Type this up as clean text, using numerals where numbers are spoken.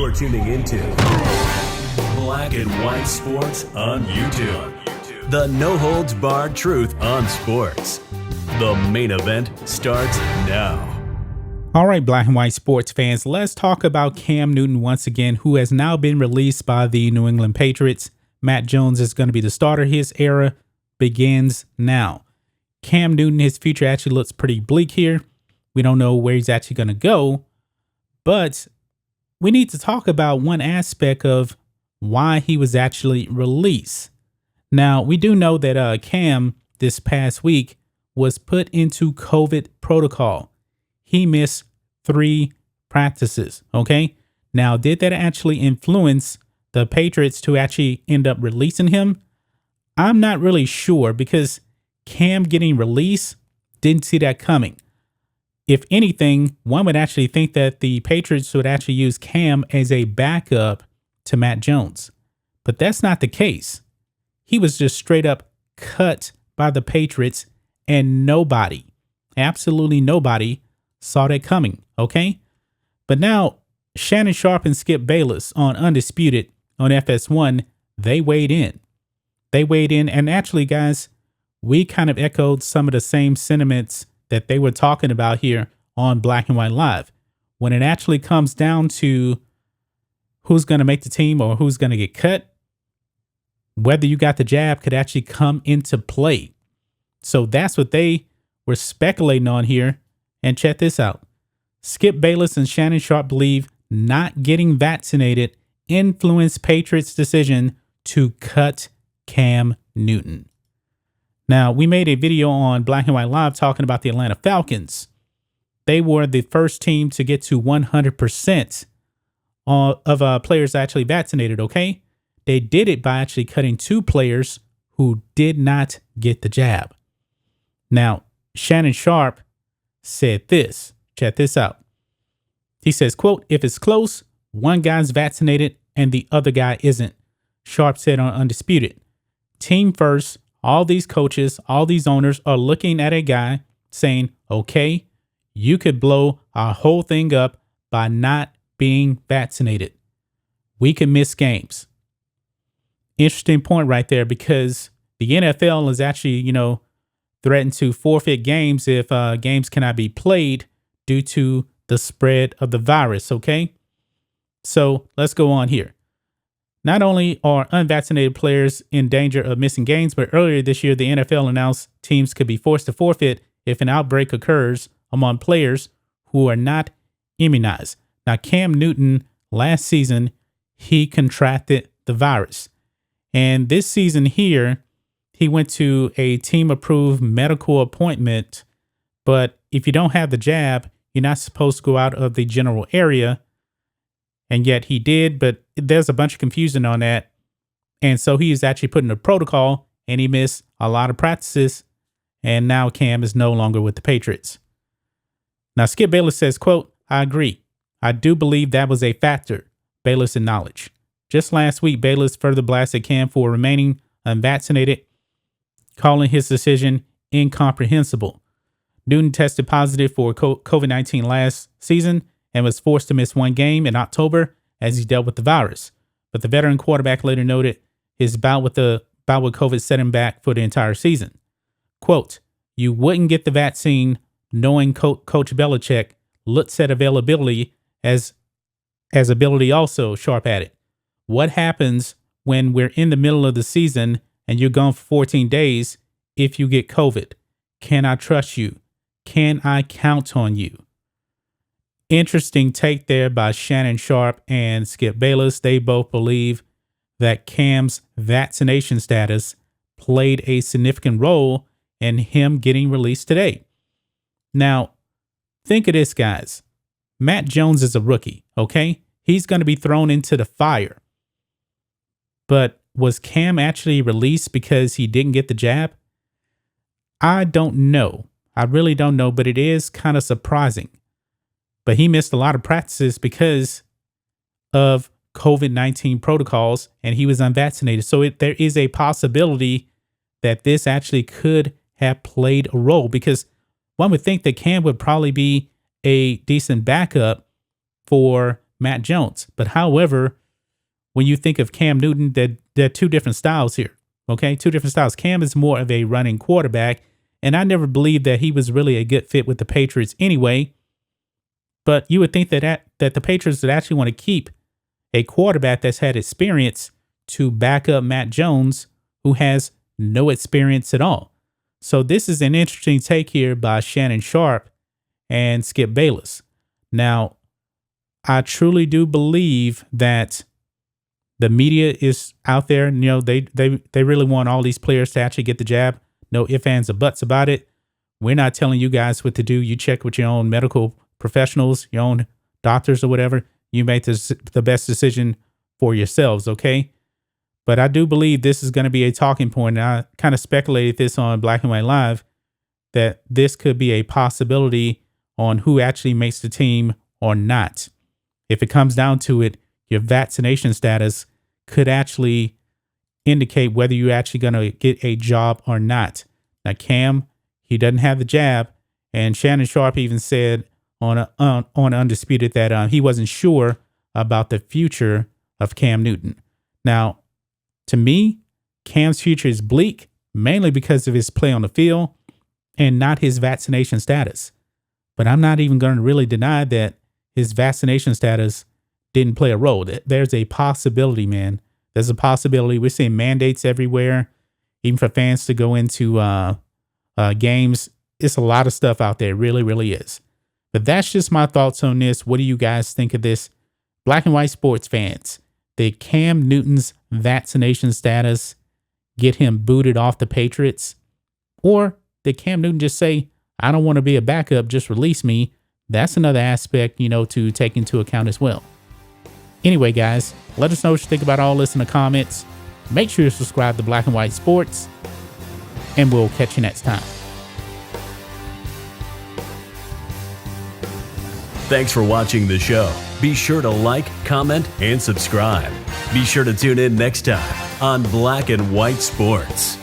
You're tuning into Black and White Sports on YouTube. The no-holds-barred truth on sports. The main event starts now. All right, Black and White sports fans, let's talk about Cam Newton once again, who has now been released by the New England Patriots. Matt Jones is going to be the starter. His era begins now. Cam Newton, his future actually looks pretty bleak here. We don't know where he's actually going to go, but we need to talk about one aspect of why he was actually released. Now, we do know that Cam this past week was put into COVID protocol. He missed 3 practices. Okay. Now, did that actually influence the Patriots to actually end up releasing him? I'm not really sure because Cam getting released, didn't see that coming. If anything, one would actually think that the Patriots would actually use Cam as a backup to Matt Jones. But that's not the case. He was just straight up cut by the Patriots and nobody, absolutely nobody, saw that coming, okay? But now, Shannon Sharpe and Skip Bayless on Undisputed on FS1, they weighed in. And actually, guys, we kind of echoed some of the same sentiments that they were talking about here on Black and White Live. When it actually comes down to who's going to make the team or who's going to get cut, whether you got the jab could actually come into play. So that's what they were speculating on here. And check this out. Skip Bayless and Shannon Sharpe believe not getting vaccinated influenced Patriots' decision to cut Cam Newton. Now, we made a video on Black and White Live talking about the Atlanta Falcons. They were the first team to get to 100% of players actually vaccinated, okay? They did it by actually cutting 2 players who did not get the jab. Now, Shannon Sharpe said this. Check this out. He says, quote, "If it's close, one guy's vaccinated and the other guy isn't," Sharpe said on Undisputed. Team first, all these coaches, all these owners are looking at a guy saying, okay, you could blow our whole thing up by not being vaccinated. We can miss games. Interesting point right there, because the NFL is actually, threatened to forfeit games if games cannot be played due to the spread of the virus, okay? So let's go on here. Not only are unvaccinated players in danger of missing games, but earlier this year, the NFL announced teams could be forced to forfeit if an outbreak occurs among players who are not immunized. Now, Cam Newton, last season, he contracted the virus. And this season here, he went to a team-approved medical appointment, but if you don't have the jab, you're not supposed to go out of the general area. And yet he did, but there's a bunch of confusion on that. And so he is actually put in a protocol, and he missed a lot of practices. And now Cam is no longer with the Patriots. Now, Skip Bayless says, quote, "I agree. I do believe that was a factor," Bayless acknowledged. Just last week, Bayless further blasted Cam for remaining unvaccinated, calling his decision incomprehensible. Newton tested positive for COVID-19 last season and was forced to miss 1 game in October as he dealt with the virus. But the veteran quarterback later noted his bout with COVID set him back for the entire season. Quote, "You wouldn't get the vaccine knowing Coach Belichick looks at availability as ability also," Sharpe added. "What happens when we're in the middle of the season and you're gone for 14 days if you get COVID? Can I trust you? Can I count on you?" Interesting take there by Shannon Sharpe and Skip Bayless. They both believe that Cam's vaccination status played a significant role in him getting released today. Now, think of this, guys. Matt Jones is a rookie, okay? He's going to be thrown into the fire. But was Cam actually released because he didn't get the jab? I don't know. I really don't know, but it is kind of surprising. But he missed a lot of practices because of COVID-19 protocols, and he was unvaccinated. So there is a possibility that this actually could have played a role, because one would think that Cam would probably be a decent backup for Matt Jones. But however, when you think of Cam Newton, there are two different styles here. Okay, two different styles. Cam is more of a running quarterback, and I never believed that he was really a good fit with the Patriots anyway. But you would think that the Patriots would actually want to keep a quarterback that's had experience to back up Matt Jones, who has no experience at all. So this is an interesting take here by Shannon Sharpe and Skip Bayless. Now, I truly do believe that the media is out there. You know, they really want all these players to actually get the jab. No ifs, ands, or buts about it. We're not telling you guys what to do. You check with your own medical professionals, your own doctors or whatever. You make the best decision for yourselves, okay? But I do believe this is going to be a talking point. And I kind of speculated this on Black and White Live, that this could be a possibility on who actually makes the team or not. If it comes down to it, your vaccination status could actually indicate whether you're actually going to get a job or not. Now, Cam, he doesn't have the jab, and Shannon Sharpe even said on Undisputed that he wasn't sure about the future of Cam Newton. Now, to me, Cam's future is bleak, mainly because of his play on the field and not his vaccination status. But I'm not even going to really deny that his vaccination status didn't play a role. There's a possibility, man. There's a possibility. We're seeing mandates everywhere, even for fans to go into games. It's a lot of stuff out there. It really, really is. But that's just my thoughts on this. What do you guys think of this? Black and White sports fans, did Cam Newton's vaccination status get him booted off the Patriots? Or did Cam Newton just say, I don't want to be a backup, just release me? That's another aspect, to take into account as well. Anyway, guys, let us know what you think about all this in the comments. Make sure you subscribe to Black and White Sports, and we'll catch you next time. Thanks for watching the show. Be sure to like, comment, and subscribe. Be sure to tune in next time on Black and White Sports.